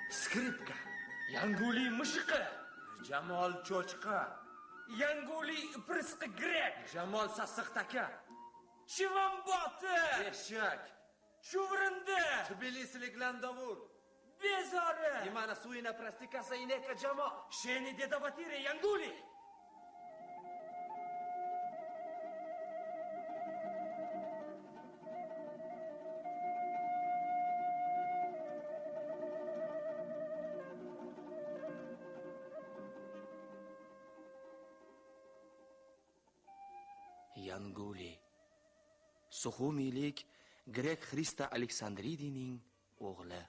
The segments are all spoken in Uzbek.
Skripka. Yanguli mushiqi. Jamol cho'chqa. Yanguli prisqi grek. Jamol sassiq taka. Chivamboti. Eshak. Chuvrindi. Tbilisilik landovur. Bezori. Imana suyina plastikasa ineka Jamol. Sheni dedavatire Yanguli. Yanguli Suxumiylik grek Xrista Aleksandridining o'g'li.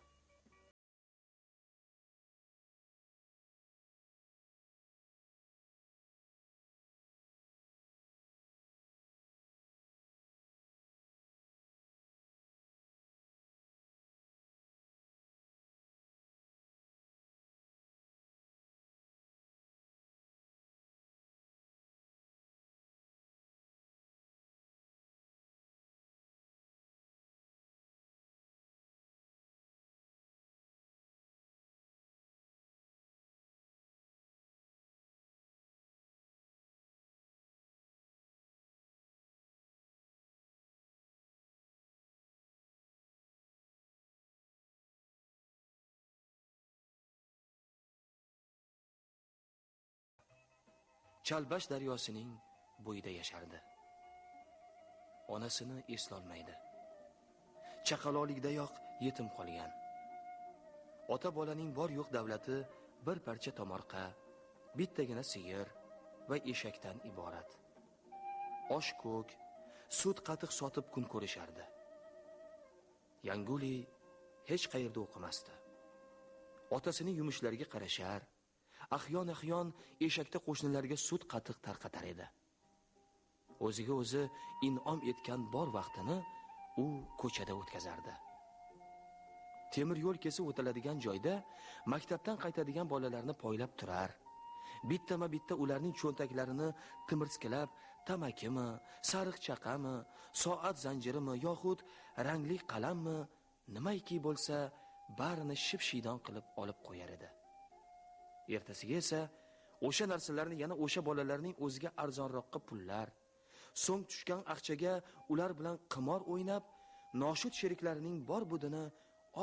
Chalbash daryosining bo'yida yashardi. Onasini eslolmaydi. Chaqaloqlikdayoq yetim qolgan. Ota bolaning bor yo'q davlati bir parcha tomorqa, bittagina sigir va eshakdan iborat. Osh ko'k, sut qatiq sotib kun ko'rishardi. Yanguli hech qayerda o'qimasdi. Otasining yumushlariga qarashar, ahyon eshakda qo'shnilarga sut qatiq tarqatar edi. O'ziga o'zi in'om etgan bor vaqtini u ko'chada o'tkazardi. Temir yo'l kesib o'tiladigan joyda maktabdan qaytadigan bolalarni poylab turar. Bittama-bitta ularning cho'ntaklarini timirskilab, tamakimi, sariq chaqami, soat zanjirimi yoxud rangli qalammi, nimaiki bo'lsa, barini ship-shiydon qilib olib qo'yar edi. Ertasiga esa o'sha narsalarni yana o'sha bolalarning o'ziga arzonroqqa pullar, so'ng tushgan aqchaga ular bilan qimor o'ynab, noshud sheriklarining bor budini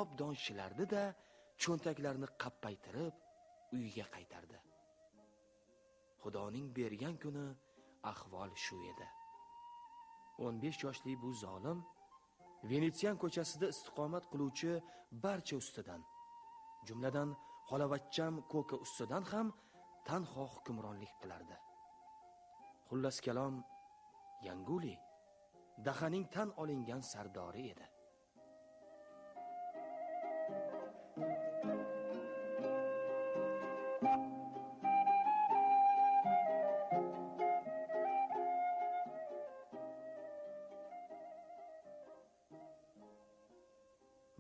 obdon shilardi-da, cho'ntaklarini qappaytirib uyiga qaytardi. Xudoning bergan kuni ahvol shu edi. 15 yoshli bu zolim Venetsiyan ko'chasida istiqomat qiluvchi barcha ustidan, jumladan xolavachcham ko'ka ustidan ham tanho hukmronlik qilardi. Xullas kalom, Yanguli dahaning tan olingan sardori edi.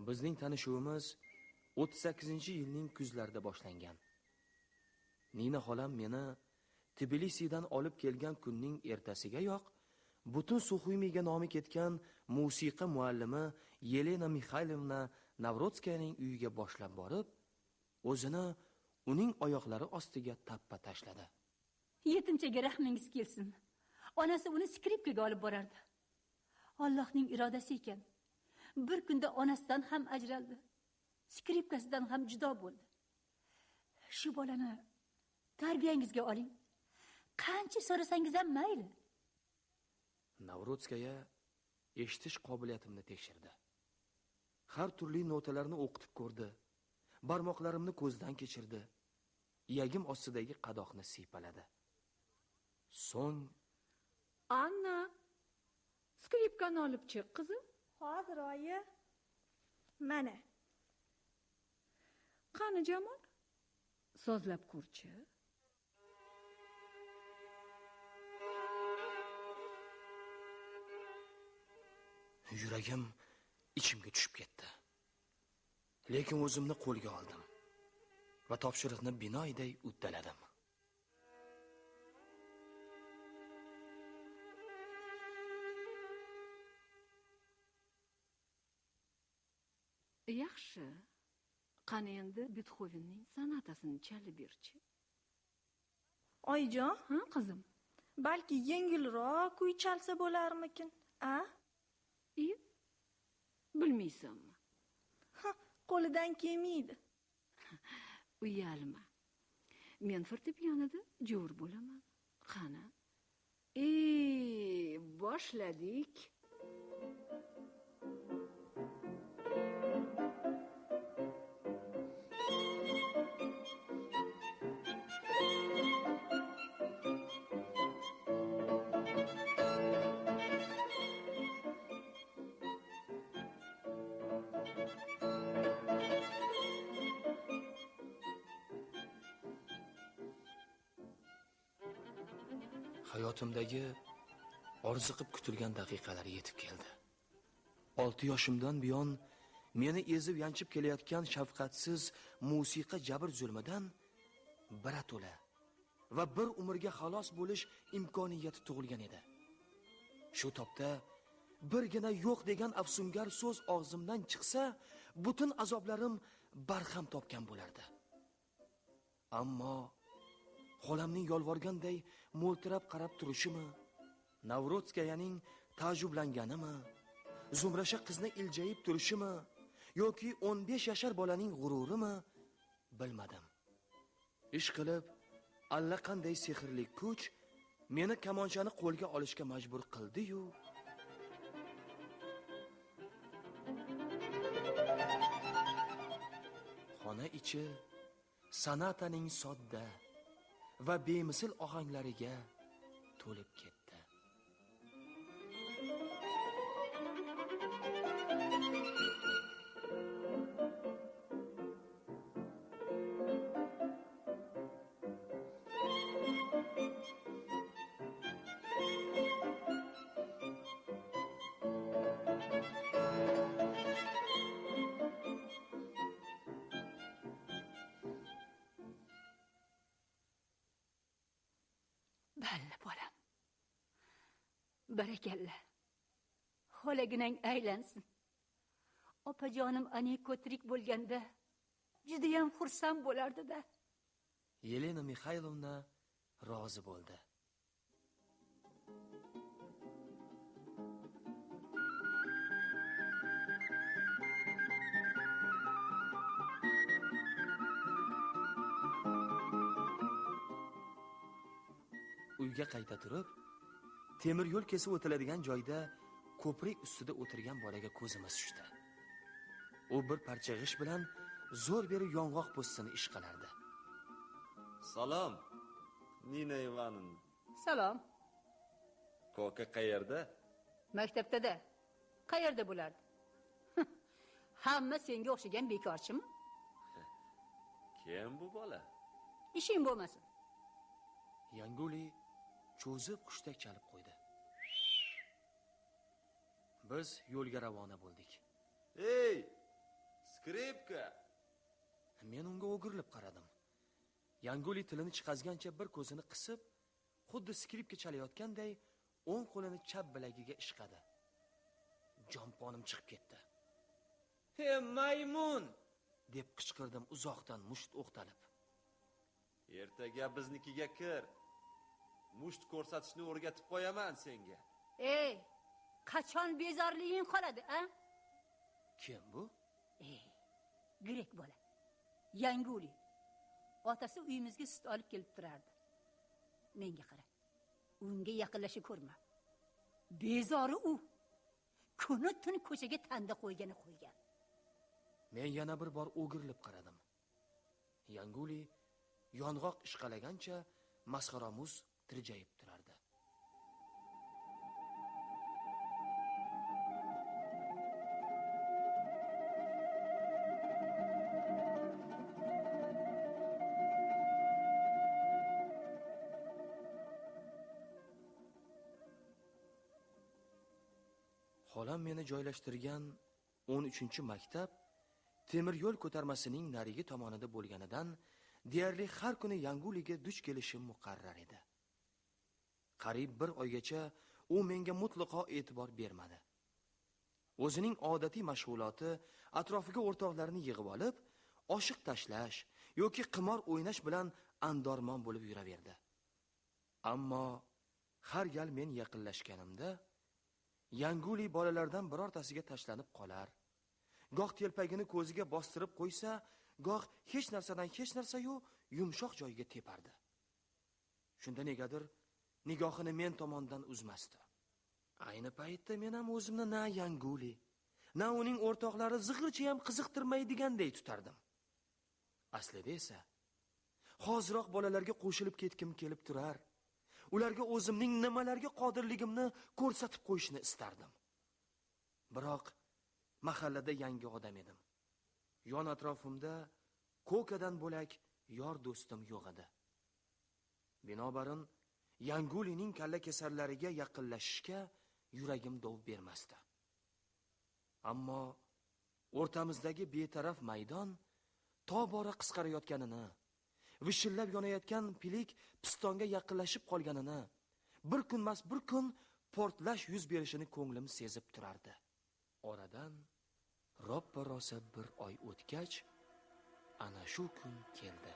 Bizning tanishuvimiz 38-yilning kuzlarida boshlangan. Nina xolam meni Tbilisidan olib kelgan kunning ertasigayoq butun Suxumiyga nomi ketgan musiqa muallimi Yelena Mixaylovna Navrodskayaning uyiga boshlab borib, o'zini uning oyoqlari ostiga tappa tashladi. Yetimchaga rahmingiz kelsin. Onasi uni skripkaga olib borardi. Allohning irodasi ekan. Bir kunda onasidan ham ajraldi. Skripkasidan ham judo bo'ldi. Shu bolani tarbiyangizga oling. Qancha so'rasangiz ham mayli. Navrodskaya eshitish qobiliyatimni tekshirdi. Har turli notalarni o'qitib ko'rdi. Barmoqlarimni ko'zdan kechirdi. Iyagim ostidagi qadoqni siypaladi. So'ng Anna, skripkani olib chiq, qizim. Hozir oyi. Mana. Qani Jamol? Sozlab ko'rchi. Yuragim ichimga tushib ketdi. Lekin o'zimni qo'lga oldim va topshiriqni binoyiday uddaladim. Yaxshi. Qani endi Bethovenning sonatasini chalib berchi. Oyijon, Ha, qizim? balki yengilroq kuy chalsa bo'larmikin, a? I? Bilmaysanmi? Qo'lidan kelmaydi. Uyalma. Men fortepianoda jo'r bo'laman. Qani? Boshladik. Hayotimdagi orziqib kutilgan daqiqalar yetib keldi. 6 yoshimdan buyon meni ezib yanchib kelayotgan shafqatsiz musiqa jabr zulmidan birato'la va bir umrga xalos bo'lish imkoniyati tug'ilgan edi. Shu topda birgina yo'q degan afsungar so'z og'zimdan chiqsa, butun azoblarim barham topgan bo'lardi. Ammo xolamning yolvorganday mo'ltirab qarab turishimi, Navrodskayaning ta'jublanganimi, Zumrasha qizni iljayib turishimi yoki 15 yashar bolaning g'ururimi bilmadim. Ish qilib, allaqanday sehrli kuch meni kamonchani qo'lga olishga majbur qildi-yu, xona ichi sonataning sodda va bemisl ohanglariga to'lib ketdi. Balla bolam. Barakalla. Xolaginang aylansin. Opajonim Aniko tirik bo'lganda juda ham xursand bo'lardi-da. Yelena Mixaylovna rozi bo'ldi. Uyga qayta turib, temir yo'l kesib o'tiladigan joyda ko'prik ustida o'tirgan bolaga ko'zimiz tushdi. U bir parcha g'ish bilan zo'r berib yong'oq po'stini ish qilardi. Salom, Nina Ivanovna. Salom. Ko'ka qayerda? Maktabda-da. Qayerda bo'lardi? Hamma senga o'xshagan bekorchimi? Kim bu bola? Ishing bo'lmasin. Yanguli cho'zib qushdak chalib qo'ydi. Biz yo'lga ravona bo'ldik. Ey, skripka! Men unga o'girilib qaradim. Yanguli tilini chiqazgancha bir ko'zini qisib, xuddi skripka chalayotganday o'ng qo'lini chap bilagiga ishqadi. Jonponim chiqib ketdi. He maymun! deb qichqirdim uzoqdan musht o'qtalib. Ertaga biznikiga kir. Musht ko'rsatishni o'rgatib qo'yaman senga. Ey, qachon bezorliging qoladi, a? Kim bu? Grek bola. Yanguli. Otasi uyimizga sut olib kelib turardi. Menga qara. Unga yaqinlashib ko'rma. Bezori u. Kuni-tun ko'chaga tanda qo'ygani qo'ygan. Men yana bir bor o'girilib qaradim. Yanguli yong'oq ishqalagancha masxaramuz tirjayib turardi. Xolam meni joylashtirgan 13-maktab temir yo'l ko'tarmasining narigi tomonida bo'lganidan deyarli har kuni Yanguliga duch kelishim muqarrar edi. Qariyb bir oygacha u menga mutlaqo e'tibor bermadi. O'zining odatiy mashg'uloti atrofiga o'rtoqlarini yig'ib olib, oshiq tashlash yoki qimor o'ynash bilan andormon bo'lib yuraverdi. Ammo har gal men yaqinlashganimda Yanguli bolalardan birortasiga tashlanib qolar. Goh telpagini ko'ziga bostirib qo'ysa, goh hech narsadan hech narsa-yu yumshoq joyiga tepardi. Shunda negadir nigohini men tomondan uzmasdi. Ayni paytda men ham o'zimni na Yanguli, na uning o'rtoqlari zig'ircha ham qiziqtirmaydigandek tutardim. Aslida esa hoziroq bolalarga qo'shilib ketkim kelib turar. Ularga o'zimning nimalarga qodirligimni ko'rsatib qo'yishni istardim. Biroq mahallada yangi odam edim. Yon atrofimda ko'kadan bo'lak yor do'stim yo'q edi. Binobarin Yangulining kalla kasallariga yaqinlashishga yuragim dov bermasdi. Ammo o'rtamizdagi betaraf maydon tobora qisqarayotganini, vishillab yonayotgan pilik pistonga yaqinlashib qolganini, bir kunmas bir kun portlash yuz berishini ko'nglim sezib turardi. Oradan roppa-rosa bir oy o'tgach, ana shu kun keldi.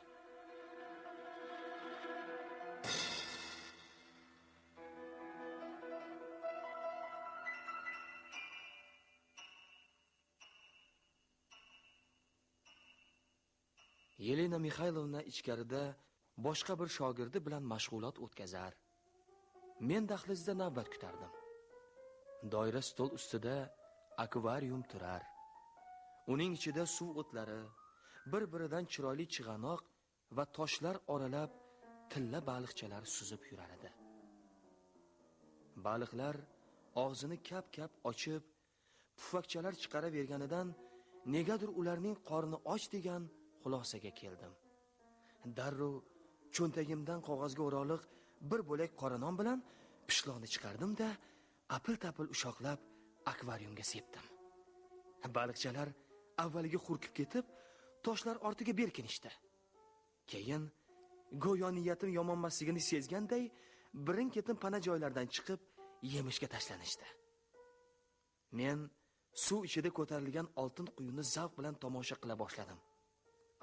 Yelena Mixaylovna ichkarida boshqa bir shogirdi bilan mashg'ulot o'tkazar. Men dahlizda navbat kutardim. Doira stol ustida akvarium turar. Uning ichida suv o'tlari, bir-biridan chiroyli chig'anoq va toshlar oralab tilla baliqchalar suzib yurar edi. Baliqlar og'zini kap-kap ochib, pufakchalar chiqaraverganidan negadir ularning qorni och degan xulosaga keldim. Darrov cho'ntagimdan qog'ozga o'rog'liq bir bo'lak qora non bilan pishloqni chiqardim-da, apil-tapil ushoqlab akvariumga sepdim. Baliqchalar avvaliga hurkib ketib, toshlar ortiga berkinishdi. Keyin go'yo niyatim yomonmasligini sezganday, birin-ketin pana joylardan chiqib, yemishga tashlanishdi. Men suv ichida ko'tarilgan oltin quyuni zavq bilan tomosha qila boshladim.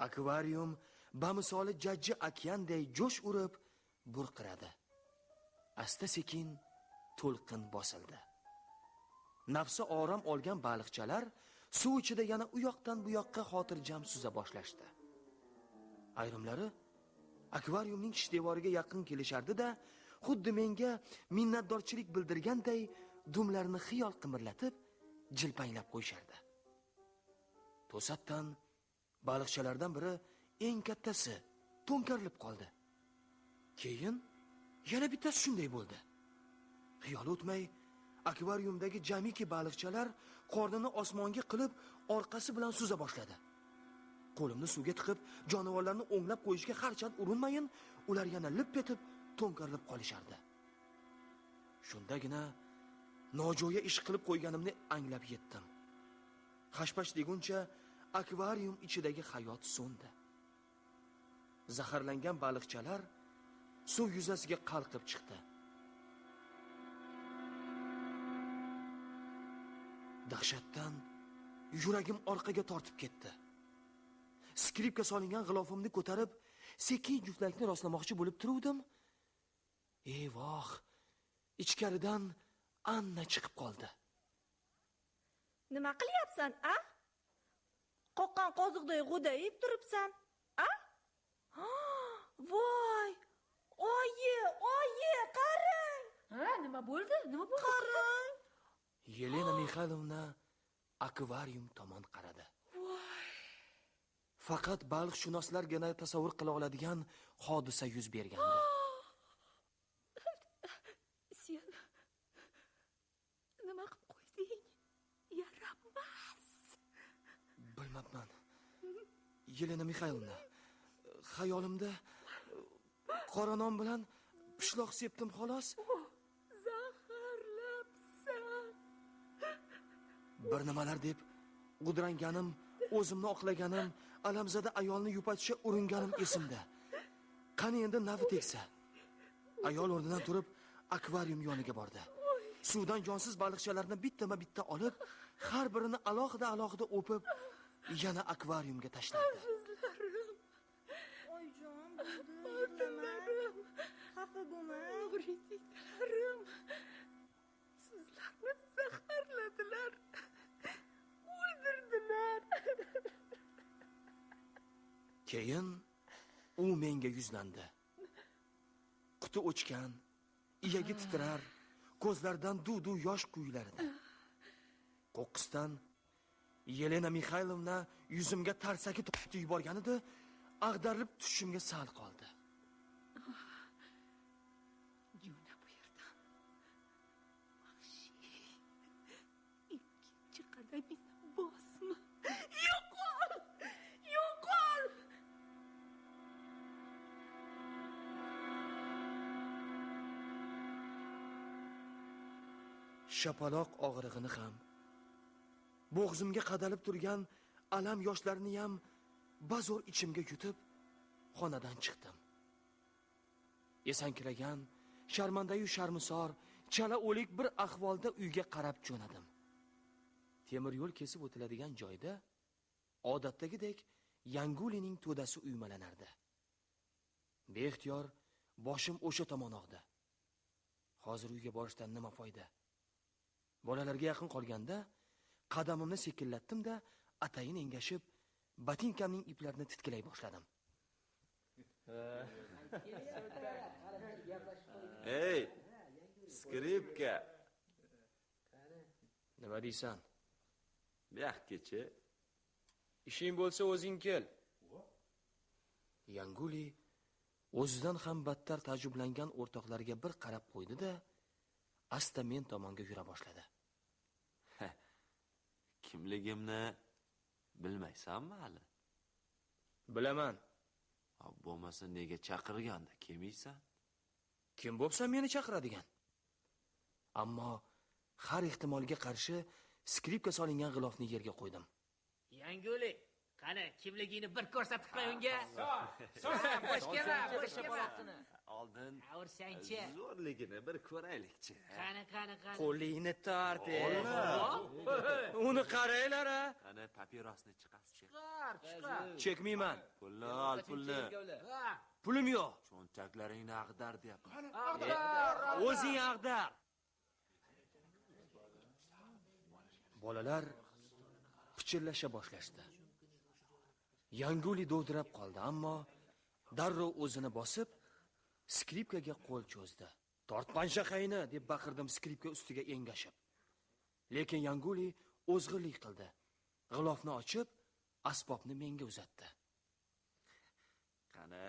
Akvarium bamisoli jajji okeanday jo'sh urib burqiradi. Asta-sekin to'lqin bosildi. Nafsi orom olgan baliqchalar suv ichida yana u yoqdan bu yoqqa xotirjam suza boshlashdi. Ayrimlari akvariumning ish devoriga yaqin kelishardi-da, xuddi menga minnatdorchilik bildirganday dumlarini xiyol qimirlatib, jilpanglab qo'yishardi. To'satdan baliqchalardan biri eng kattasi to'nkarilib qoldi. Keyin yana bittasi shunday bo'ldi. Xiyol o'tmay, akvariumdagi jamiki baliqchalar qornini osmonga qilib, orqasi bilan suza boshladi. Qo'limni suvga tiqib, jonivorlarni o'nglab qo'yishga harchand urinmayin, ular yana lip etib to'nkarilib qolishardi. Shundagina nojo'ya ish qilib qo'yganimni anglab yetdim. Hashpash deguncha akvarium ichidagi hayot so'ndi. Zaharlangan baliqchalar suv yuzasiga qalqib chiqdi. Dahshatdan yuragim orqaga tortib ketdi. Skripka solingan g'ilofimni ko'tarib, sekin juftlikni rostlamoqchi bo'lib turuvdim. Voh, ichkaridan Anna chiqib qoldi. Nima qilyapsan, a? Qoqqan qoziqday g'o'dayib turibsan, a? Voy! Oyi, qarang! Ha, nima bo'ldi? Qarang! Yelena Mixaylovna akvarium tomon qaradi. Faqat baliqshunoslargina tasavvur qila oladigan hodisa yuz bergandi. Sen nima qilib qo'yding? Yaramas. Bilmabman. Yelena Mixaylovna, xayolimda qora non bilan pishloq sepdim xolos. Zaharlabsan. Bir nimalar deb g'udranganim, o'zimni oqlaganim, alamzada ayolni yupatishga uringanim esimda. Qani endi navi tegsa. Ayol o'rnidan turib akvarium yoniga bordi. Suvdan jonsiz baliqchalarni bittama-bitta olib, har birini alohida o'pib, yana akvariumga tashlardi. Oyijon, bo'ldi, yig'lama. Xafa bo'lma. Nuriddinlarim, sizlarni zaharladilar. O'ldirdilar. Keyin u menga yuzlandi. Quti o'chgan, iyagi titrar, ko'zlaridan duv-duv yosh quyular edi. Qo'qqisdan Yelena Mixaylovna yuzimga tarsaki to'qib yuborgan edi, ag'darilib tushishimga sal qoldi. Jo'na bu yerdan. Vahshiy. Ikkinchi qadamingni bosma. Yo'qol! Yo'qol! Shapaloq og'rig'ini ham, bo'g'zimga qadalib turgan alam yoshlarini ham bazo'r ichimga yutib, xonadan chiqdim. Esankiragan, sharmandayu sharmisor, chala o'lik bir ahvolda uyga qarab jo'nadim. Temir yo'l kesib o'tiladigan joyda odatdagidek Yangulining to'dasi uymalanardi. Beixtiyor boshim o'sha tomon og'di. Hozir uyga borishdan nima foyda? Bolalarga yaqin qolganda qadamimni sekinlatdim-da, atayin engashib, botinkamning iplarini titkilay boshladim. Ey, skripka. Nima deysan? Buyoqgacha. Ishing bo'lsa o'zing kel. Yanguli o'zidan ham battar tajriblangan o'rtoqlariga bir qarab qo'ydi-da, asta men tomonga yura boshladi. Kimligimni bilmaysanmi hali? Bilaman. Bo'lmasa nega chaqirganda kelmaysan? Kim bo'lsa meni chaqiradigan. Ammo har ehtimolga qarshi skripka solingan g'ilofni yerga qo'ydim. Yanguli, qani kimligingni bir ko'rsatib qo'y unga. Boshqa. Oldin Avrsangchi. zo'rligini bir ko'raylikchi. Qani. Qo'lingni tart. Uni qaranglar-a. Qani papirosni chiqarchi. Chiqar. Chekmayman. Pulni ol, pulni. Pulim yo'q. Cho'ntaklaringni ag'dar deyapman. O'zing ag'dar. Bolalar pichirlasha boshlashdi. Yanguli dovdirab qoldi, ammo darrov o'zini bosib, skripkaga qo'l cho'zdi. "Tortman shaqayni!" deb baqirdim skripka ustiga engashib. Lekin Yanguli o'zg'irlik qildi. G'ilofni ochib, asbobni menga uzatdi. Qani,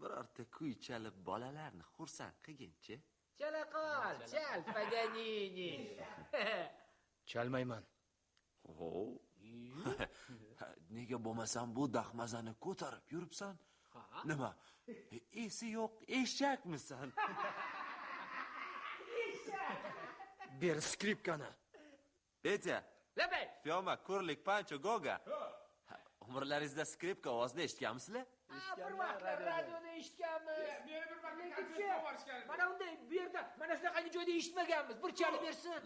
birorta kuy chalib bolalarni xursand qilginchi. Chala qol, chal Paganini. Chalmayman. Nega bo'lmasam bu dahmazani ko'tarib yuribsan? Nima? Esi yo'q eshakmisan? Ber skripkani. Petya, Labay. Fyoma, Kurlik, Pancho, Goga. Umrlaringizda skripka ovozini eshitganmisizlar? Bir vaqtlar radioda eshitganmiz. Mana unday bu yerda, mana shunaqangi joyda eshitmaganmiz. Bir chalib bersin.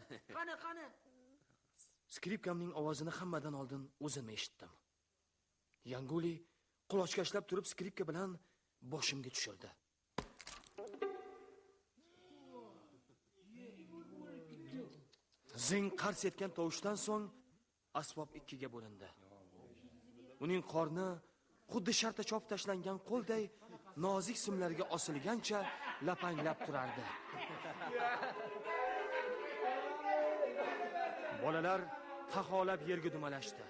Qani. Skripkamning ovozini hammadan oldin o'zim eshitdim. Yanguli qulochkashlab turib skripka bilan boshimga tushirdi. Zing qars etgan tovushdan so'ng asbob ikkiga bo'lindi. Uning qorni xuddi sharta chop tashlangan qo'lday nozik simlarga osilgancha lapanglab turardi. Bolalar taxolab yerga dumalashdi.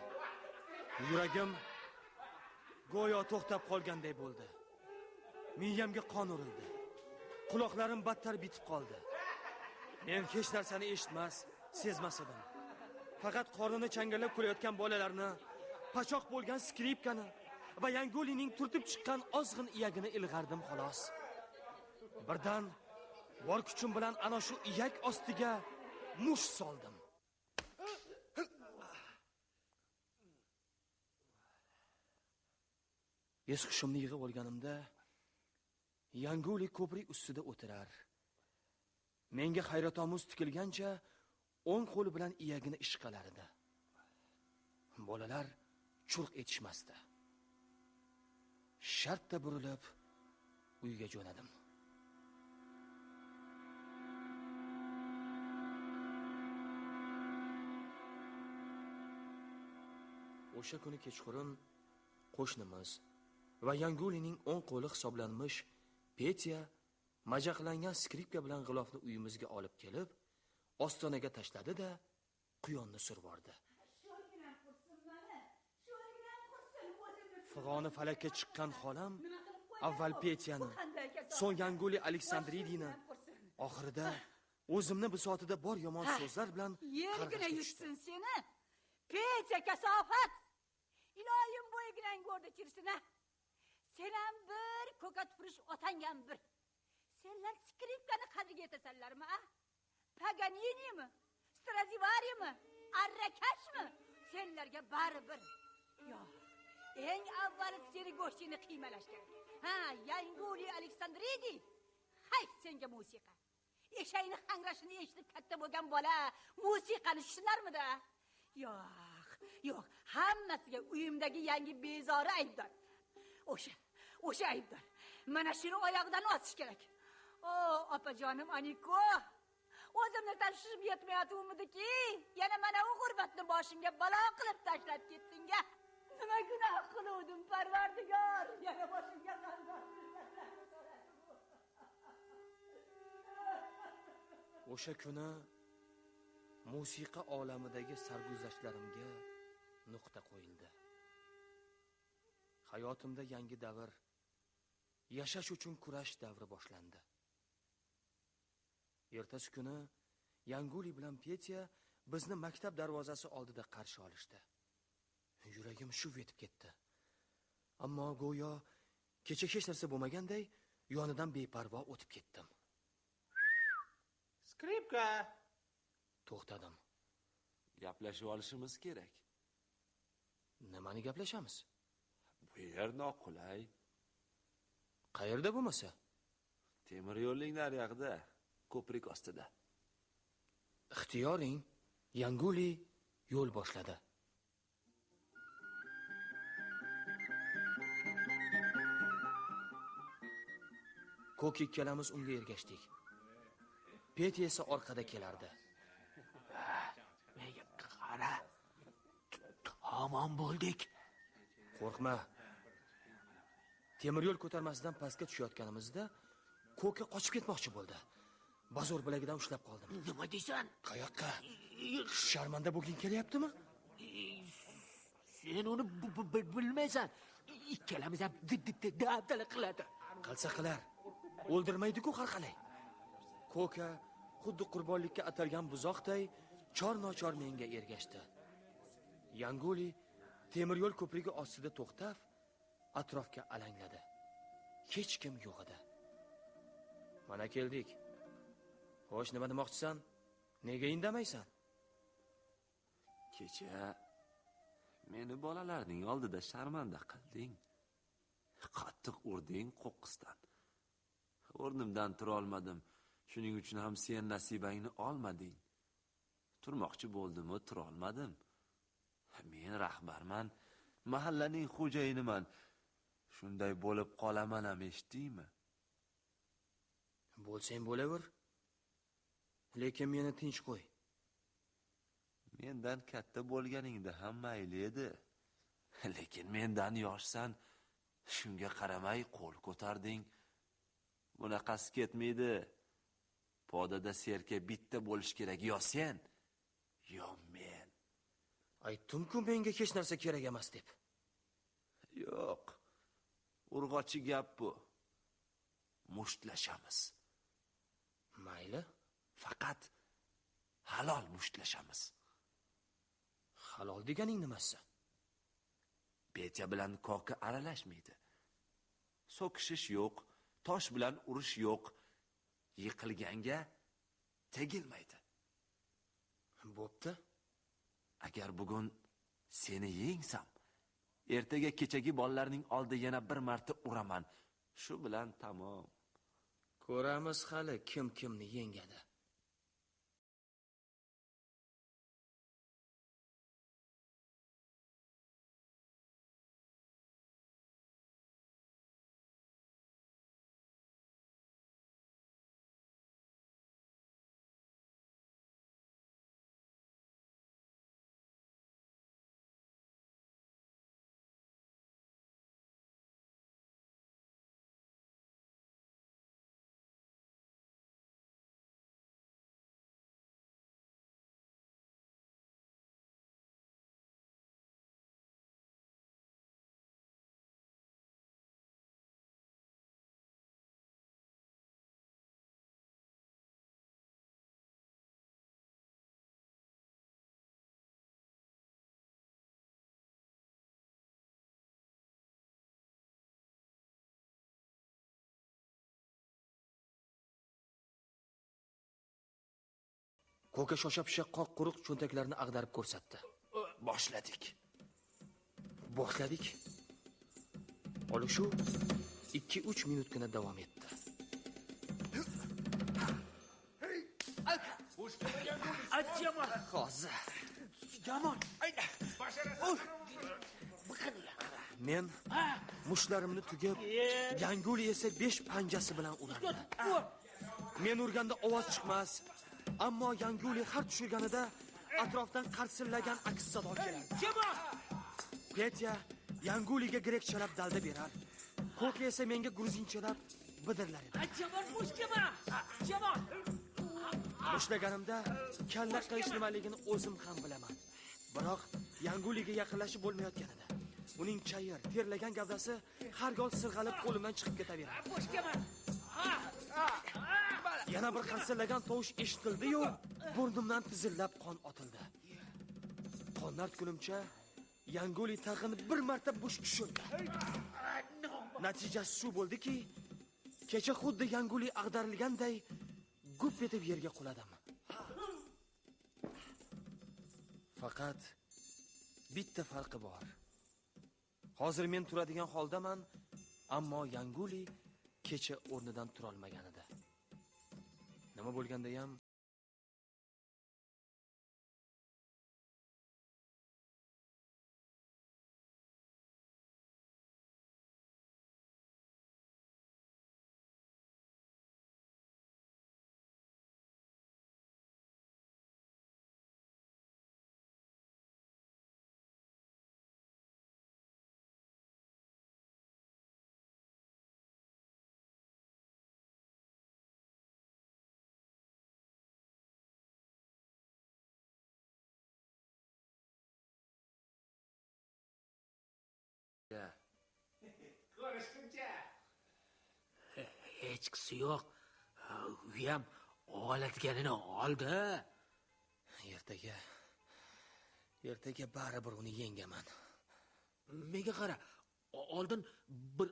Yuragim go'yo to'xtab qolganday bo'ldi. Miyamga qon urildi. Quloqlarim battar bitib qoldi. Men hech narsani eshitmas, sezmas edim. Faqat qornini changallab kulayotgan bolalarni, pachoq bo'lgan skripkani va Yangulining turtib chiqqan ozg'in iyagini ilg'ardim xolos. Birdan bor kuchim bilan ana shu iyak ostiga mush soldim. Es hushimni yig'ib olganimda Yanguli ko'prik ustida o'tirar. Menga hayratomuz tikilgancha o'ng qo'li bilan iyagini ishqalar edi. Bolalar churq etishmasdi. Shartta burilib uyga jo'nadim. O'sha kuni kechqurun qo'shnimiz va Yangulining o'ng qo'li hisoblanmish Petya majaqlangan skripka bilan g'ilofni uyimizga olib kelib, ostonaga tashladi-da, quyonni survordi. Fig'oni falakka chiqqan xolam avval Petyani, so'ng Yanguli Aleksandridini, oxirida o'zimni bisotida bor yomon so'zlar bilan Yergina yutsin seni. Petya kasofat. Iloyim bo'yigidan go'rda chirsin-a. Sen ham bir ko'kat turish otang ham bir. Senlar skripkani qadriga yetasanlarmi, a? Paganinimi? Stradivarimi? Arrakashmi? Senlarga bari bir. Yo'q. Eng avval seni go'shtingni qiymalash kerak. Ha, Yanguli Aleksandridi. Hay senga musiqa. Eshakni hangrashini eshitib katta bo'lgan bola musiqani tushunarmidi? Yo'q, hammasiga uyimdagi yangi bezori aybdor. O'sha aybdor. Mana shuni oyog'idan osish kerak. O, opajonim Aniko. O'zimni tashib yetmayotgandiki, yana mana u g'urbatni boshimga balo qilib tashlab ketding-a. Nima gunoh qiluvdim, Parvardigor? Yana boshimga qandoq. O'sha kuni musiqa olamidagi sarguzashtlarimga nuqta qo'yildi. Hayotimda yangi davr, yashash uchun kurash davri boshlandi. Ertasi kuni Yanguli bilan Petya bizni maktab darvozasi oldida qarshi olishdi. Yuragim shuv etib ketdi. Ammo go'yo kecha hech narsa bo'lmaganday yonidan beparvo o'tib ketdim. Skripka. To'xtadim. Gaplashib olishimiz kerak. Nimani gaplashamiz? Bu yer noqulay. Qayerda bo'lmasa? Temir yo'lning naryoqda, ko'prik ostida. Ixtiyoring. Yanguli yo'l boshladi. Ko'k ikkalamiz unga ergashdik. Petya esa orqada kelardi. Menga qara. Tamom bo'ldik. Qo'rqma. Temir yo'l ko'tarmasidan pastga tushayotganimizda Ko'ka qochib ketmoqchi bo'ldi. Bazor bilagidan ushlab qoldim. Nima deysan? Qayoqqa? Sharmanda bo'lging kelyaptimi? Sen uni bilmaysan. Ikkalamiz ham dabdala qiladi. Qilsa qilar. O'ldirmaydi-ku har qalay. Ko'ka xuddi qurbonlikka atalgan buzoqday chor-nochor menga ergashdi. Yanguli temir yo'l ko'prigi ostida to'xtab, atrofga alangladi. Hech kim yo'q edi. Mana keldik. Xo'sh, nima demoqchisan? Nega indamaysan? Kecha meni bolalarning oldida sharmanda qilding. Qattiq urding qo'qqisdan. O'rnimdan tura olmadim. Shuning uchun ham sen nasibangni olmading. Turmoqchi bo'ldim-u, tura olmadim. Men rahbarman, mahallaning xo'jayiniman. Shunday bo'lib qolaman ham, eshitdingmi? Bo'lsang bo'laver. Lekin meni tinch qo'y. Mendan katta bo'lganingda ham mayli edi. Lekin mendan yoshsan, shunga qaramay qo'l ko'tarding. Bunaqasi ketmaydi. Podada serka bitta bo'lish kerak, yo sen, yo men. Aytdim-ku menga hech narsa kerak emas deb. Yo'q. Urg'ochi gap bu. Mushtlashamiz. Mayli. Faqat halol mushtlashamiz. Halol deganing nimasi? Petya bilan Koka aralashmaydi. So'kishish yo'q, tosh bilan urish yo'q. Yiqilganga tegilmaydi. Bo'pti. Agar bugun seni yengsam, ertaga kechagi bolalarning oldida yana bir marta uraman. Shu bilan tamom. Ko'ramiz hali kim kimni yengadi. Ko'ka shosha-pisha qoq quruq cho'ntaklarini ag'darib ko'rsatdi. Boshladik. Olishuv 2-3 minutgina davom etdi. Hozir. Jamol. Men mushlarimni tugab, Yanguli esa 5 panjasi bilan urardi. Men urganda ovoz chiqmas, ammo Yanguli har tushirganida atrofdan qarsillagan aks sado kelardi. Jamol. Petya Yanguliga grek chalab dalda berar. Ko'ka esa menga gruzinchalab bidirlar edi. Jamol, mushkama. Jamol. Mushlaganimda kalla qilish nimaligini o'zim ham bilaman. Biroq Yanguliga yaqinlashib bo'lmayotgan edi. Uning chayir, terlagan gavdasi har gal sirg'alib qo'limdan chiqib ketaveradi. Mushkama. Yana bir qarsillagan tovush eshitildi-yu, burnimdan tizillab qon otildi. Qonlar tukunimcha Yanguli tag'in bir marta bush tushirdi. Natijasi shu bo'ldiki, kecha xuddi Yanguli ag'darilganday gup etib yerga quladim. Faqat bitta farqi bor. Hozir men turadigan holdaman, ammo Yanguli kecha o'rnidan tura olmagan edi. Nima bo'lganda ham Hech qisi yo'q. U ham oladiganini oldi. Ertaga baribir uni yengaman. Menga qara, oldin bir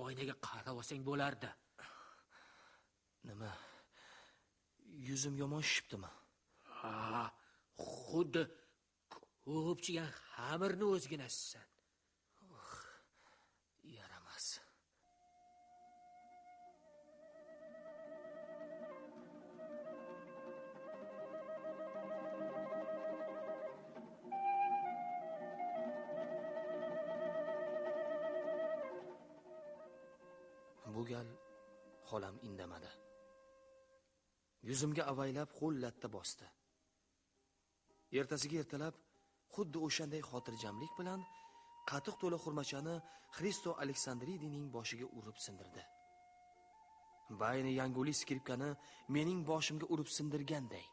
oynaga qarab olsang bo'lardi. Nima? Yuzim yomon shishibdimi? Xuddi ko'pchigan xamirni o'zginasisan. Yaramas. Bu gal xolam indamadi. Yuzimga avaylab qo'l latta bosdi. Ertasiga ertalab xuddi o'shanday xotirjamlik bilan qatiq to'la xurmachani Xristo Aleksandridining boshiga urib sindirdi. Bayni Yanguli skripkani mening boshimga urib sindirganday.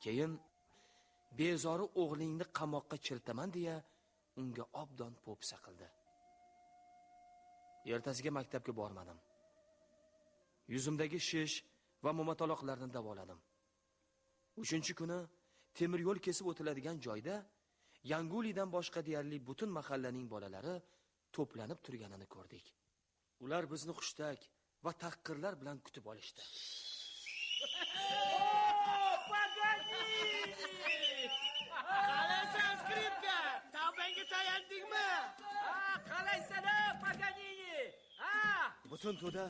Keyin bezori o'g'lingni qamoqqa chirtaman deya unga obdon po'pisa qildi. Ertasiga maktabga bormadim. Yuzimdagi shish va momataloqlarni davoladim. 3-kuni temir yo'l kesib o'tiladigan joyda Yangulidan boshqa deyarli butun mahallaning bolalari to'planib turganini ko'rdik. Ular bizni xushtak va tahqirlar bilan kutib olishdi. Qalaysan skripka? Tavbangga tayandingmi? Qalaysan, Paganini? Butun to'da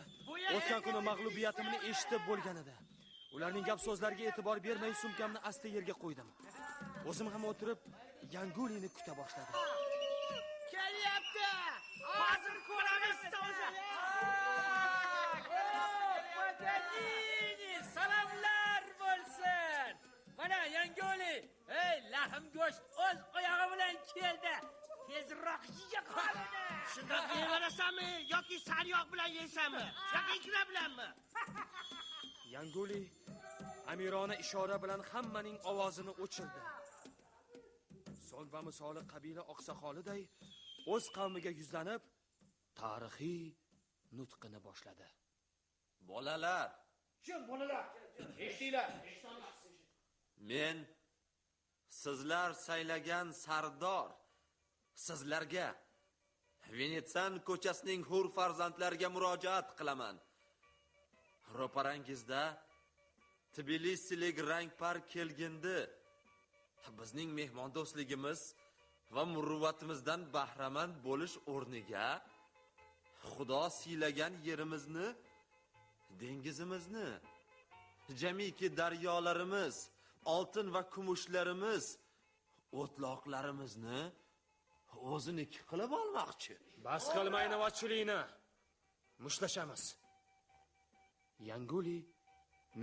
o'tgan kuni mag'lubiyatimni eshitib bo'lgan edi. Ularning gap so'zlariga e'tibor bermay sumkamni asta yerga qo'ydim. O'zim ham o'tirib Yangulini kuta boshladim. Kelyapti. Hozir ko'ramiz o'zi. Paganini, salomlar bo'lsin. Mana Yanguli, lahm go'sht o'z oyog'i bilan keldi. Tezroq yeyga qoladi. Shundoq yeyverasanmi yoki sariyog' bilan yeysanmi? Shaqinqira bilanmi? Yanguli amirona ishora bilan hammaning ovozini o'chirdi. So'ng va misoli qabila oqsoqoliday o'z qavmiga yuzlanib tarixiy nutqini boshladi. Bolalar, Kim bolalar? Eshtinglar. men sizlar saylagan sardor, sizlarga Venetsan ko'chasining hur farzandlariga murojaat qilaman. Ro'parangizda Tbilisilik rangpar kelgindi. Bizning mehmondo'stligimiz va muruvvatimizdan bahramand bo'lish o'rniga Xudo siylagan yerimizni, dengizimizni, jamiki daryolarimiz, oltin va kumushlarimiz, o'tloqlarimizni o'ziniki qilib olmoqchi. Bas qilmay navbatchilikni. Mushlashamiz. Yanguli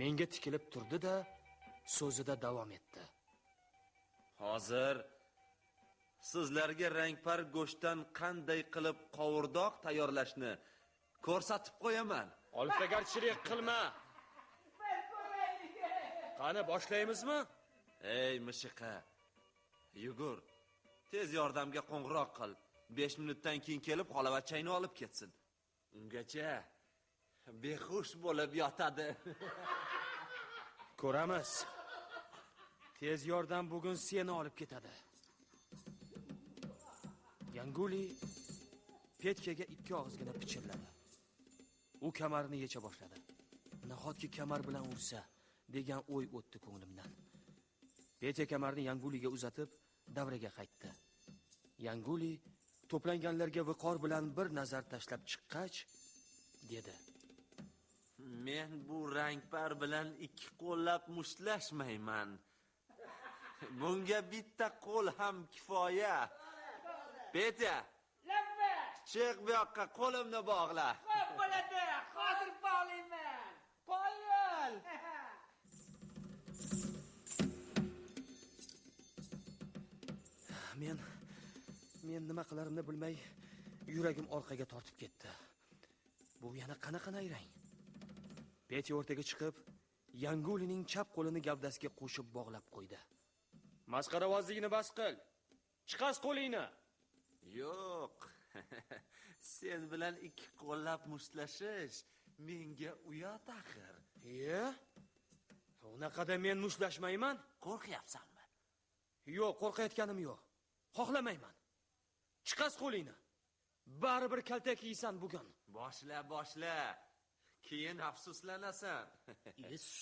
menga tikilib turdi-da, so'zida davom etdi. Hozir sizlarga rangpar go'shtdan qanday qilib qovurdoq tayyorlashni ko'rsatib qo'yaman. Oliftagarchilik qilma. Qani boshlaymizmi? Ey mishiqa, yugur. Tez yordamga qo'ng'iroq qil. 5 minutdan keyin kelib xolavachchangni olib ketsin. Ungacha behush bo'lib yotadi. Ko'ramiz. Tez yordam bugun seni olib ketadi. Yanguli Petkaga 2 og'izgina pichirladi. U kamarni yecha boshladi. Nahotki kamar bilan ursa degan o'y o'tdi ko'nglimdan. Petya kamarni Yanguliga uzatib, davraga qaytdi. Yanguli to'planganlarga viqor bilan bir nazar tashlab chiqqach, dedi: Men bu rangpar bilan 2 qo'llab mushlashmayman. Bunga bitta qo'l ham kifoya. Petya, chiq bu yoqqa, qo'limni bog'la. Xo'p bo'ladi, hozir bog'layman. Qo'yil. Men nima qilarimni bilmay, yuragim orqaga tortib ketdi. Bu yana qanaqa nayrang? Petya o'rtaga chiqib, Yangulining chap qo'lini gavdasiga qo'shib bog'lab qo'ydi. Masxaravozligini bas qil. Chiqas qo'lingni. Yo'q. Sen bilan 2 qo'llab mushlashish menga uyat axir. Unaqada men mushlashmayman. Qo'rqyapsanmi? Yo'q, qo'rqayotganim yo'q. Xohlamayman. Chiqas qo'lingni. Baribir kaltak yeysan bugun. Boshla. Keyin afsuslanasan.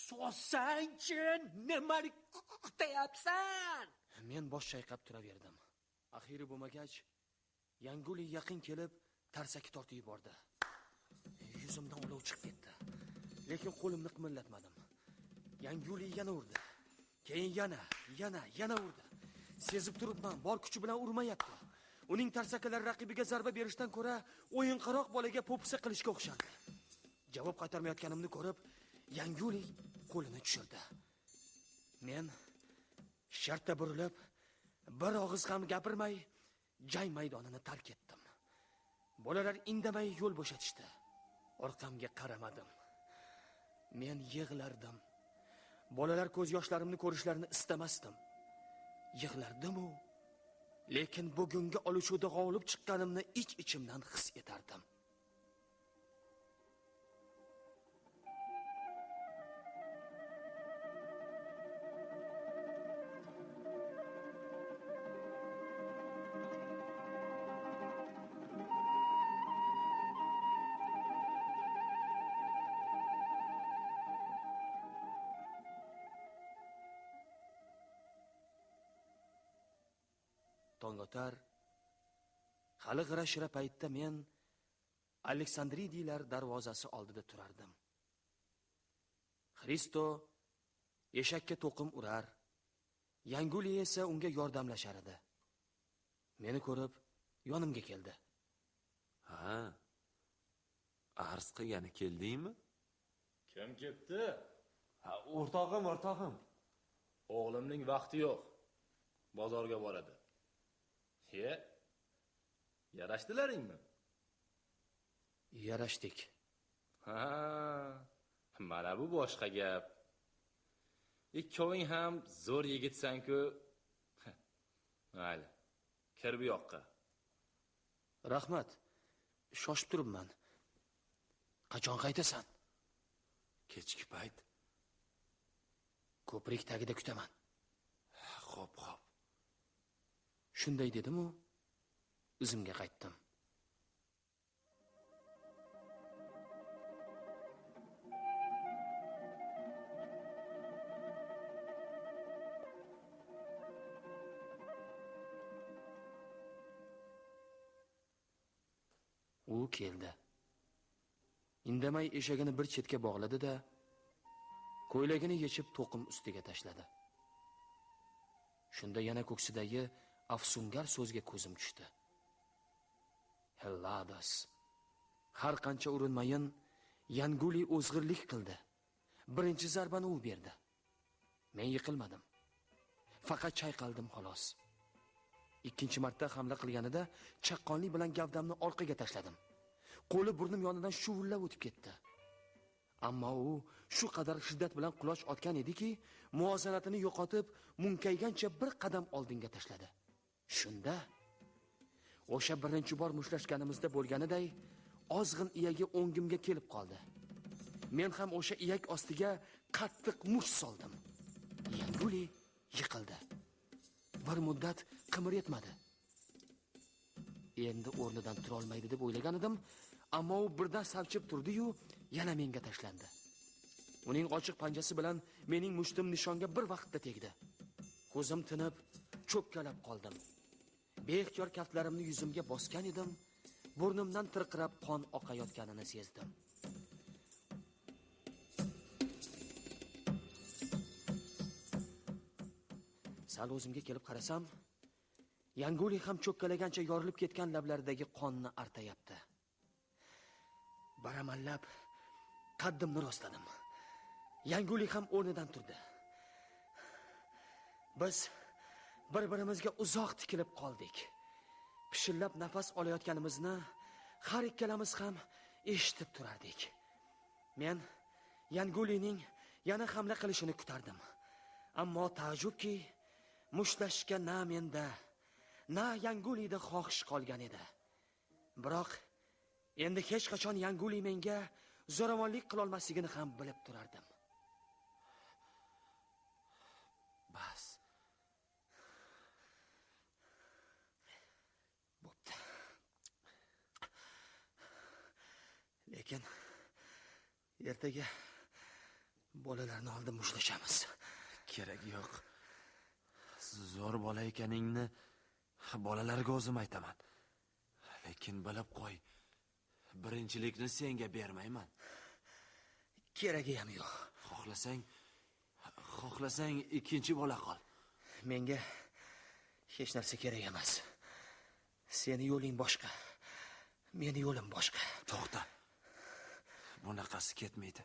So'sangchi, nima kutayapsan? Men bosh chayqab turaverdim. Axiri bo'lmagach, Yanguli yaqin kelib, tarsaki tortib yubordi. Yuzimdan olov chiqib ketdi. Lekin qo'limni qimirlatmadim. Yanguli yana urdi. Keyin yana urdi. Sezib turibman, bor kuchi bilan urmayapti. Uning tarsakalari raqibiga zarba berishdan ko'ra, o'yinqaroq bolaga po'pisa qilishga o'xshardi. Javob qaytarmayotganimni ko'rib, Yanguli qo'lini tushirdi. Men shartta burilib, bir og'iz ham gapirmay, jang maydonini tark etdim. Bolalar indamay yo'l bo'shatishdi. Orqamga qaramadim. Men yig'lardim. Bolalar ko'z yoshlarimni ko'rishlarini istamasdim. Yig'lardim-u, lekin bugungi olishuvda g'olib chiqqanimni ich-ichimdan his etardim. Tongotar, hali g'ira-shira paytda men Aleksandridiyalar darvozasi oldida turardim. Xristo eshakka to'qim urar, Yanguli esa unga yordamlashar edi. Meni ko'rib, yonimga keldi. Ha, arz qilgani keldingmi? Kim ketdi? Ha, o'rtog'im. O'g'limning vaqti yo'q. Bozorga boradi. Yarashdilaringmi? Yarashdik. Ha, mana bu boshqa gap. Ikkoving ham zo'r yigitsan-ku. Mayli, kir bu yoqqa. Rahmat. Shoshib turibman. Qachon qaytasan? Kechki payt. Ko'prik tagida kutaman. Xo'p. Shunday dedim-u, izimga qaytdim. U keldi. Indamay eshagini bir chetga bog'ladi-da, ko'ylagini yechib to'qim ustiga tashladi. Shunda yana ko'ksidagi afsungar so'zga ko'zim tushdi. Hellados. Har qancha urinmayin, Yanguli o'zg'irlik qildi. Birinchi zarbani u berdi. Men yiqilmadim. Faqat chayqaldim xolos. Ikkinchi marta hamla qilganida chaqqonlik bilan gavdamni orqaga tashladim. Qo'li burnim yonidan shuvullab o'tib ketdi. Ammo u shu qadar shiddat bilan quloch otgan ediki, muvozanatini yo'qotib, munkaygancha bir qadam oldinga tashladi. Shunda o'sha birinchi bor mushlashganimizda bo'lganiday ozg'in iyagi o'ngimga kelib qoldi. Men ham o'sha iyak ostiga qattiq mush soldim. Yanguli yiqildi. Bir muddat qimir etmadi. Endi o'rnidan tura olmaydi deb o'ylagan edim, ammo u birdan savchib turdi-yu, yana menga tashlandi. Uning ochiq panjasi bilan mening mushtim nishonga bir vaqtda tegdi. Ko'zim tinib, cho'kkalab qoldim. Beixtiyor kaftlarimni yuzimga bosgan edim, burnimdan tirqirab qon oqayotganini sezdim. Sal o'zimga kelib qarasam, Yanguli ham cho'kkalagancha yorilib ketgan lablaridagi qonni artayapti. Baramallab qaddimni rostladim. Yanguli ham o'rnidan turdi. Biz bir-birimizga uzoq tikilib qoldik. Pishillab nafas olayotganimizni har ikkalamiz ham eshitib turardik. Men Yangulining yana hamla qilishini kutardim. Ammo ta'jubki, mushlashga na menda, na Yangulida xohish qolgan edi. Biroq endi hech qachon Yanguli menga zo'ravonlik qila olmasligini ham bilib turardim. Bas. Bo'pti. Lekin ertaga bolalarni oldin mushlashamiz. Kerak yo'q. Zo'r bola ekaningni bolalarga o'zim aytaman. Lekin bilib qo'y, birinchilikni senga bermayman. Keragi ham yo'q. Xohlasang ikkinchi bola qol. Menga hech narsa kerak emas. Seni yo'ling boshqa. Meni yo'lim boshqa. To'xta. Bunaqasi ketmaydi.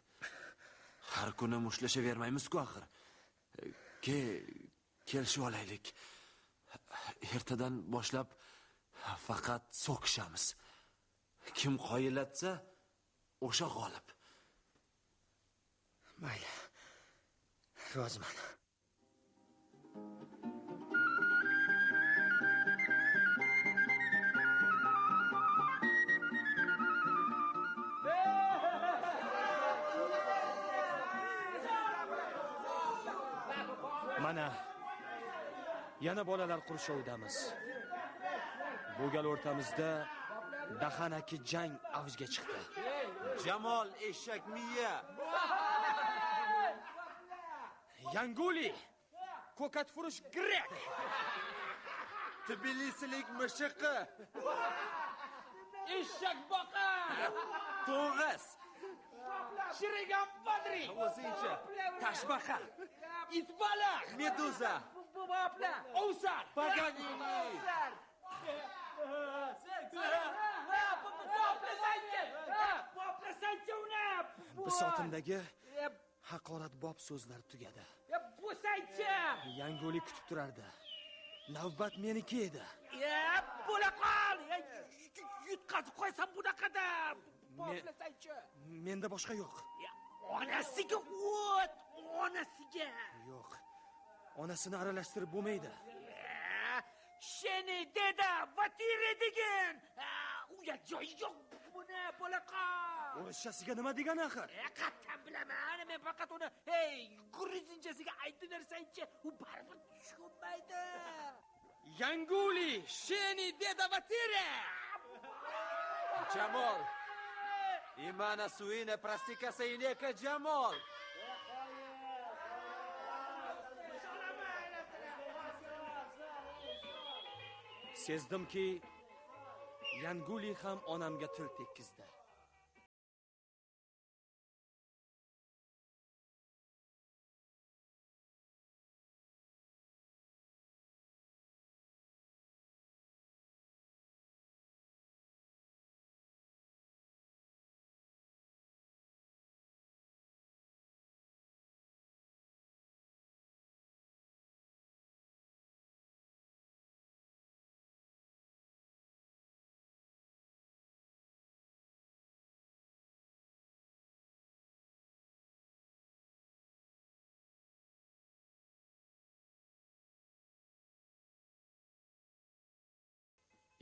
Har kuni muslashavermaymiz-ku axir. Kelishib olaylik. Ertadan boshlab faqat so'kishamiz. Kim qoyillatsa, o'sha g'olib. Mayli. Roziman. Mana yana bolalar qurshovdamiz. Bu gal o'rtamizda dahanaki jang avjga chiqdi. Jamol eshak miya. Yanguli ko'kat furush grek. Tbilislik mishiqi. Eshak boqa. To'g'as. Shirigan padri. O'zingcha. Tashbaqa. Itbaliq. Meduza. Bobla. Ovsar. Paganini. Bisotimdagi haqoratbob so'zlar tugadi. Yanguli kutib turardi. Navbat meniki edi. Bo'la qol. Yutqazib qo'ysam bunaqada. Menda boshqa yo'q. Onasiga o't, onasiga. Yo'q. Onasini aralashtirib bo'lmaydi. Seni deda vatire degan. Uya joyi yo'q buni bo'la qol. O'shasiga nima degani axir? Qattan bilaman, men faqat uni gruzinchasiga aytib bersangchi, u baribir tushunmaydi. Yanguli, Sheni deda vatire. Jamol. Imana suine prastika seineka Jamol. Sezdimki, Yanguli ham onamga til tekkizdi.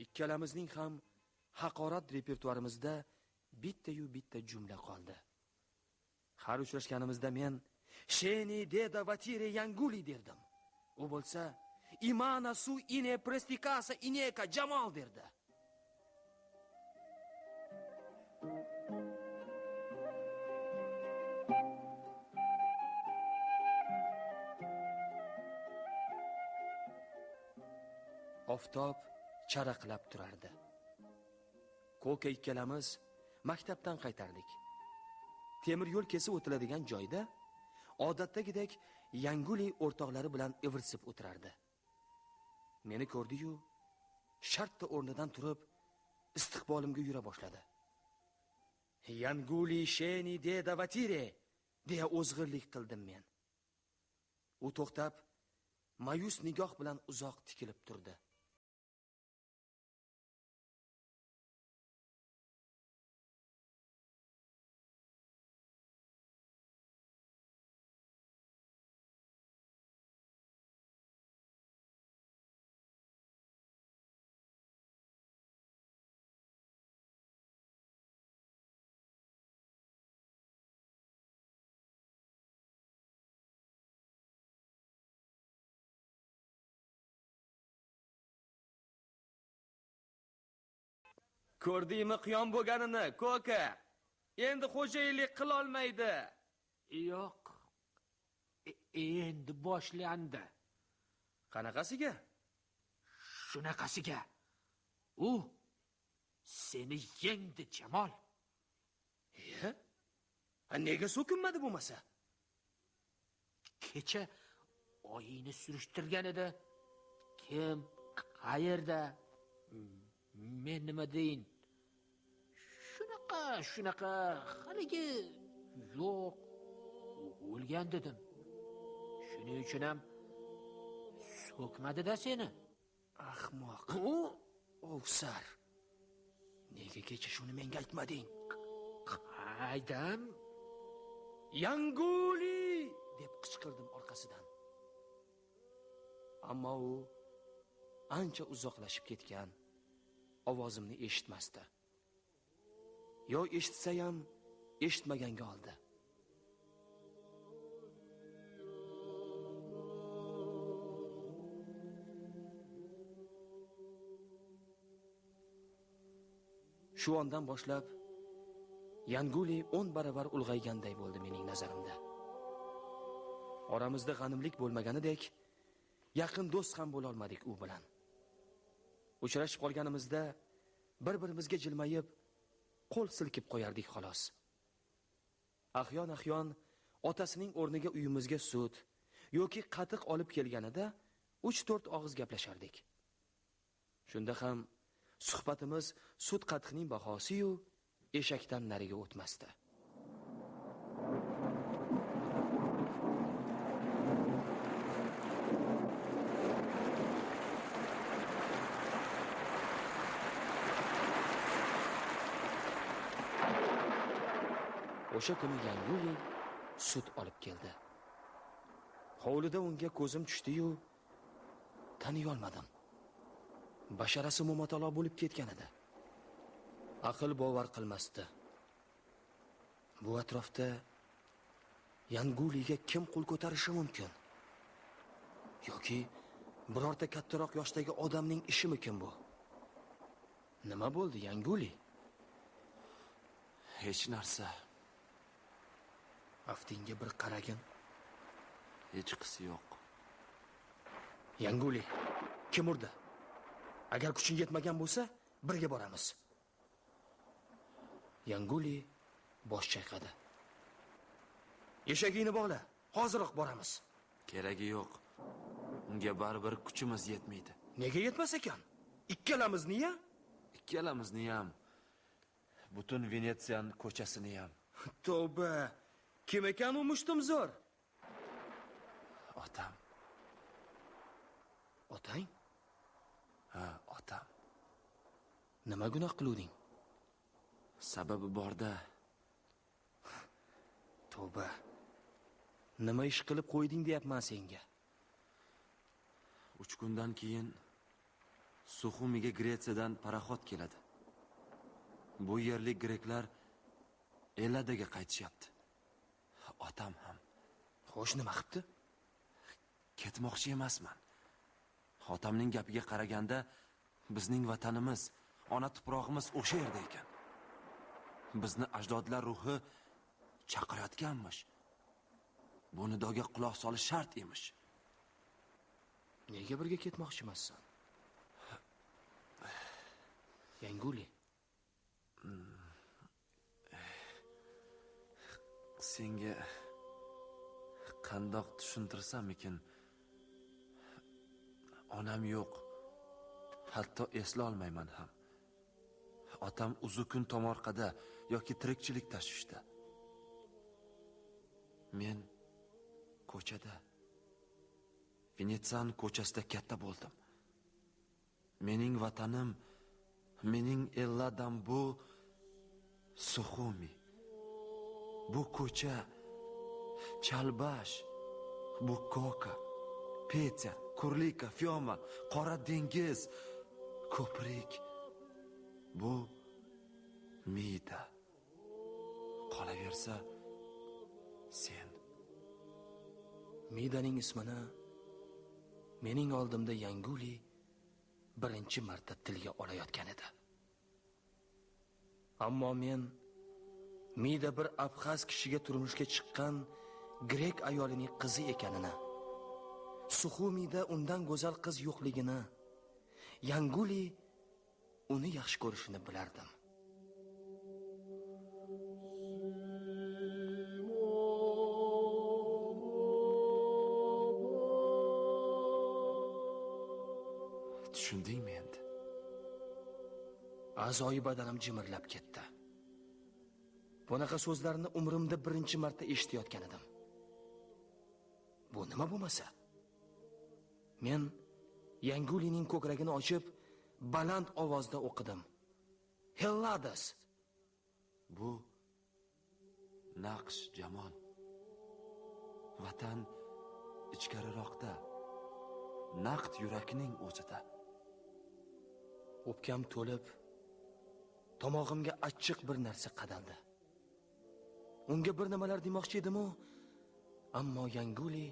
Ikkalamizning ham haqorat repertuarimizda bitta jumla qoldi. Har uchrashganimizda men Sheni deda vatire Yanguli derdim. U bo'lsa Imana su ine prestikasa ineka Jamol derdi. Oftob charaqlab turardi. Ko'ka ikkalamiz maktabdan qaytardik. Temir yo'l kesib o'tiladigan joyda odatdagidek Yanguli o'rtoqlari bilan ivirsib o'tirardi. Meni ko'rdi-yu, shartta o'rnidan turib, istiqbolimga yura boshladi. Yanguli Sheni deda vatire deya o'zg'irlik qildim men. U to'xtab, mayus nigoh bilan uzoq tikilib turdi. Ko'rdingmi qiyon bo'lganini, ko'ka? Endi xo'jayinlik qila olmaydi. Yo'q. Endi boshlandi. Qanaqasiga? Shunaqasiga. U seni yengdi, Jamol. Nega so'kinmadi bo'lmasa? Kecha oyingni surishtirgan edi. Kim, qayerda? Men nima deyin? Shunaqa, haligi yo'q, o'lgan dedim. Shuning uchun ham so'kmadi-da seni. Ahmoq. Ovsar. Nega kecha shuni menga aytmading? Qaydan? Yanguli deb qichqirdim orqasidan. Ammo u ancha uzoqlashib ketgan. Ovozimni eshitmasdi. Yo eshitsa ham eshitmaganga oldi. Shu ondan boshlab Yanguli 10 baravar ulg'ayganday bo'ldi mening nazarimda. Oramizda g'animlik bo'lmaganidek, yaqin do'st ham bo'la olmadik u bilan. Uchrashib qolganimizda bir-birimizga jilmayib, qo'l silkib qo'yardik xolos. Ahyon otasining o'rniga uyimizga sut yoki qatiq olib kelganida 3-4 og'iz gaplashardik. Shunda ham suhbatimiz sut qatiqning bahosi-yu eshakdan nariga o'tmasdi. O'sha kuni Yanguli sut olib keldi. Hovlida unga ko'zim tushdi-yu, taniy olmadim. Basharasi momatalo bo'lib ketgan edi. Aql bovar qilmasdi. Bu atrofda Yanguliga kim qo'l ko'tarishi mumkin? Yoki birorta kattaroq yoshdagi odamning ishimikin bu? Nima bo'ldi, Yanguli? Hech narsa. Aftingga bir qaragin. Hech qisi yo'q. Yanguli, kim urdi? Agar kuching yetmagan bo'lsa, birga boramiz. Yanguli bosh chayqadi. Eshagingni bog'la, hozirroq boramiz. Keragi yo'q. Unga baribir kuchimiz yetmaydi. Nega yetmas ekan? Ikkalamizni-ya? Ikkalamizni ham, butun Venetsiyan ko'chasini ham. Tavba. Kim ekan u mushtumzor? Otam. Otang? Ha, otam. Nima gunoh qiluvding? Sababi borda. Tavba. Nima ish qilib qo'yding deyapman senga. 3 kundan keyin Suxumiga Gretsiyadan paraxod keladi. Bu yerlik greklar Elladaga qaytishyapti. Otam ham. Xo'sh, nima qilibdi? Ketmoqchi emasman. Otamning gapiga qaraganda bizning vatanimiz, ona tuprog'imiz o'sha yerda ekan. Bizni ajdodlar ruhi chaqirayotganmish. Bu nidoga quloq solish shart emish. Nega birga ketmoqchimassan? Yanguli. Senga qandoq tushuntirsam ekan? Onam yo'q. Hatto esla olmayman ham. Otam uzukun tomorqada yoki tirikchilik tashvishda. Men ko'chada, Venetsiyan ko'chasida katta bo'ldim. Mening vatanim, mening Elladam bu Suxumi. Bu ko'cha, Chalbash, bu Koka, Petya, Kurlika, Fyoma, Qora dengiz, ko'prik. Bu Mida. Qolaversa sen. Midaning ismini mening oldimda Yanguli birinchi marta tilga olayotgan edi. Ammo men Mida bir abxaz kishiga turmushga chiqqan grek ayolining qizi ekanini, Suxumida undan go'zal qiz yo'qligini, Yanguli uni yaxshi ko'rishini bilardim. Tushundingmi endi? A'zoyi badanim jimirlab ketdi. Bunaqa so'zlarni umrimda birinchi marta eshitayotgan edim. Bu nima bo'lmasa? Men Yangulining ko'kragini ochib, baland ovozda o'qidim. Helladas. Bu naqsh jamol. Vatan ichkariroqda, naqd yurakning o'zida. O'pkam to'lib, tomog'imga achchiq bir narsa qadaldi. Unga bir nimalar demoqchi edim-u, ammo Yanguli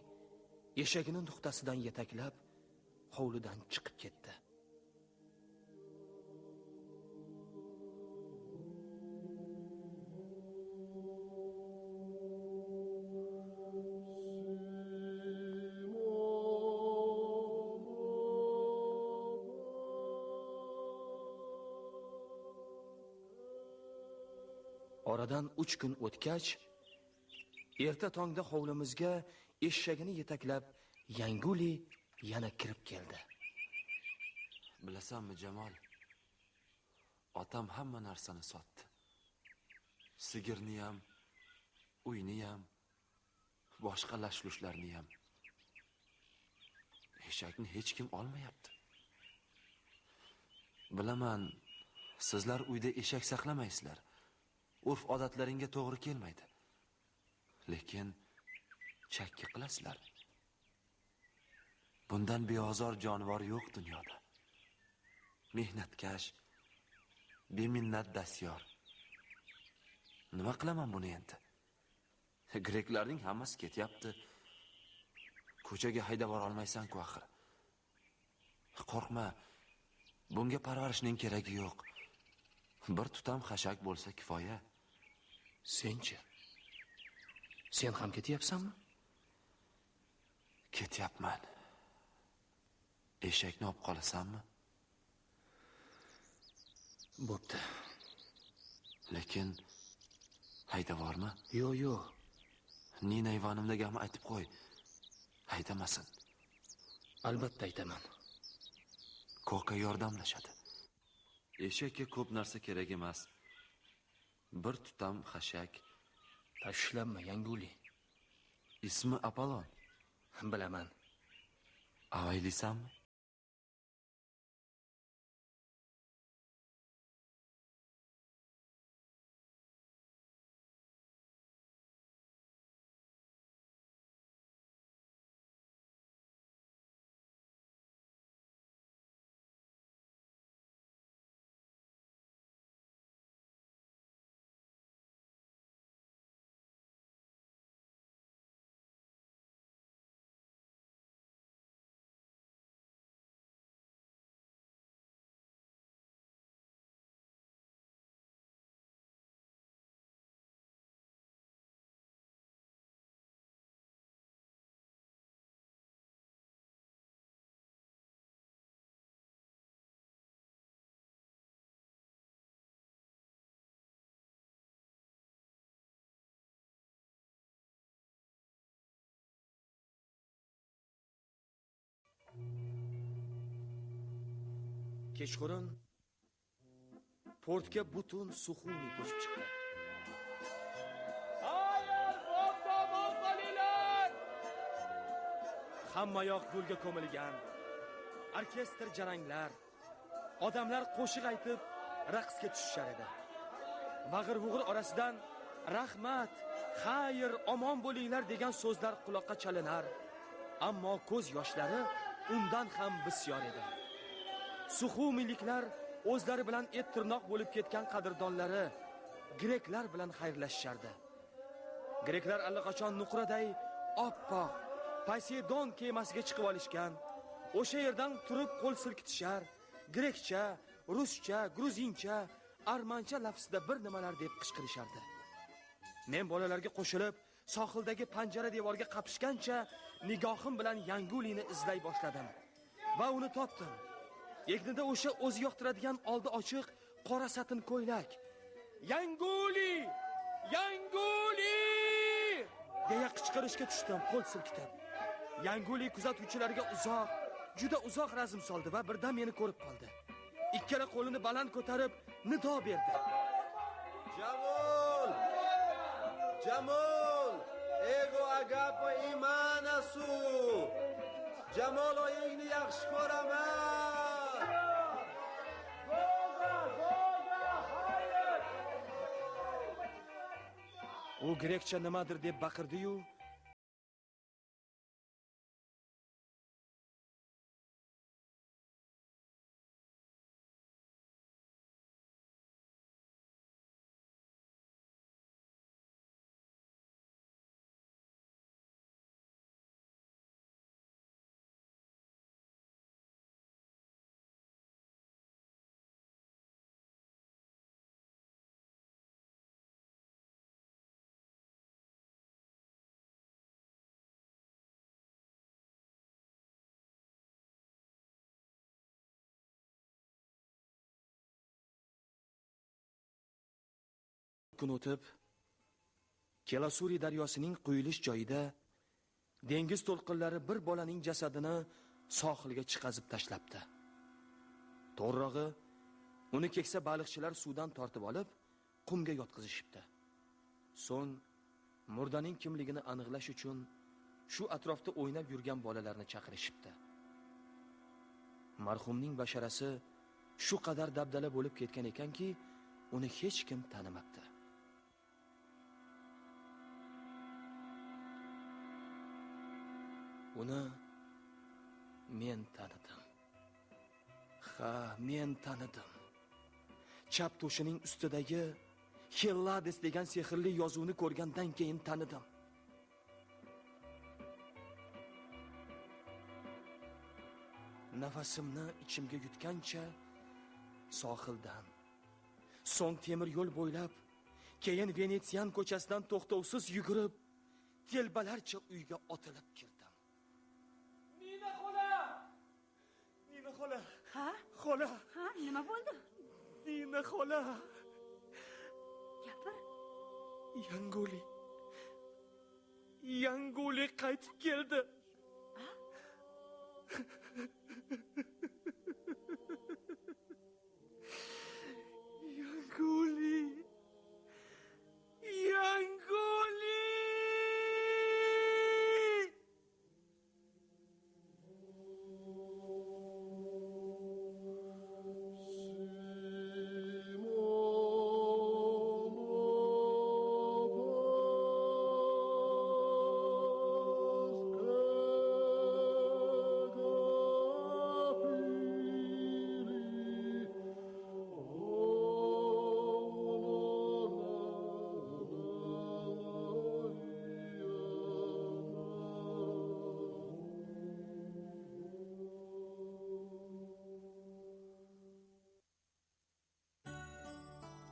eshagini nuqtasidan yetaklab, hovlidan chiqib ketdi. Oradan 3 kun o'tgach, erta tongda hovlimizga eshagini yetaklab Yanguli yana kirib keldi. Bilasanmi Jamol? Otam hamma narsani sotdi. Sigirni ham, uyni ham, boshqa lashlushlarni ham. Eshakni hech kim olmayapti. Bilaman, sizlar uyda eshak saqlamaysizlar. Urf odatlaringga to'g'ri kelmaydi. Lekin chakki qilasizlar. Bundan beozor jonivor yo'q dunyoda. Mehnatkash, beminnat dastyor. Nima qilaman buni endi? Greklarning hammasi ketyapti. Ko'chaga haydab bora olmaysan-ku axir. Qo'rqma. Bunga parvarishning keragi yo'q. Bir tutam xashak bo'lsa kifoya. Senchi? Sen ham ketyapsanmi? Ketyapman. Eshakni olib qolasanmi? Bo'pti. Lekin haydavormi? Yo'q. Nina Ivanimda gapni aytib qo'y. Haydamasin. Albatta aytaman. Ko'ka yordamlashadi. Eshakka ko'p narsa kerak emas. Bir tutam xashak. Tashlanma, Yanguli. Ismi Apollon. Bilaman. Avaylisanmi? Kechqurun portga butun Suxumi ko'chib chiqdi. Hayır, bomba qolinglar! Hamma yoq gulga ko'milgan. Orkestr jaranglar, odamlar qo'shiq aytib, raqsga tushishar edi. Vag'ir-vug'ir orasidan rahmat, xayr, omon bo'linglar degan so'zlar quloqqa chalinar. Ammo ko'z yoshlari undan ham bisyor edi. Suxumiliklar o'zlari bilan et tirnoq bo'lib ketgan qadrdonlari greklar bilan xayrlashishardi. Greklar allaqachon nuqraday oppoq Poseidon kemasiga chiqib olishgan. O'sha yerdan turib qo'l silkitishar, grekcha, ruscha, gruzincha, armancha lafzida bir nimalar deb qichqirishardi. Men bolalarga qo'shilib, sohildagi panjara devorga qapishgancha nigohim bilan Yangulini izlay boshladim va uni topdim. Egnida o'sha o'zi yoqtiradigan oldi ochiq qora satin ko'ylak. Yanguli! Yanguli! deya qichqirishga tushdim qo'l silkitib. Yanguli kuzatuvchilarga juda uzoq razm soldi va birdan meni ko'rib qoldi. Ikkala qo'lini baland ko'tarib nido berdi. Jamol! Jamol! Ego agapo imanasu! Jamol oyingni yaxshi ko'raman! U grekcha nimadir deb baqirdi-yu, kun o'tib Kelasuri daryosining quyilish joyida dengiz to'lqinlari bir bolaning jasadini sohilga chiqazib tashlabdi. To'g'rirog'i, uni keksa baliqchilar suvdan tortib olib, qumga yotqizishibdi. So'ng murdaning kimligini aniqlash uchun shu atrofda o'ynab yurgan bolalarni chaqirishibdi. Marhumning basharasi shu qadar dabdala bo'lib ketgan ekanki, uni hech kim tanimabdi. Uni men tanidim. Ha, men tanidim. Chap to'shining ustidagi Hellades degan sehrli yozuvni ko'rgandan keyin tanidim. Nafasimni ichimga yutgancha sohildan, so'ng temir yo'l bo'ylab, keyin Venetsiyan ko'chasidan to'xtovsiz yugurib, telbalarcha uyga otilib kirdim. Nina xola! Ha? Xola, Ha, nima bo'ldi? Kristina xola. Gapir. Yangoli qaytib keldi.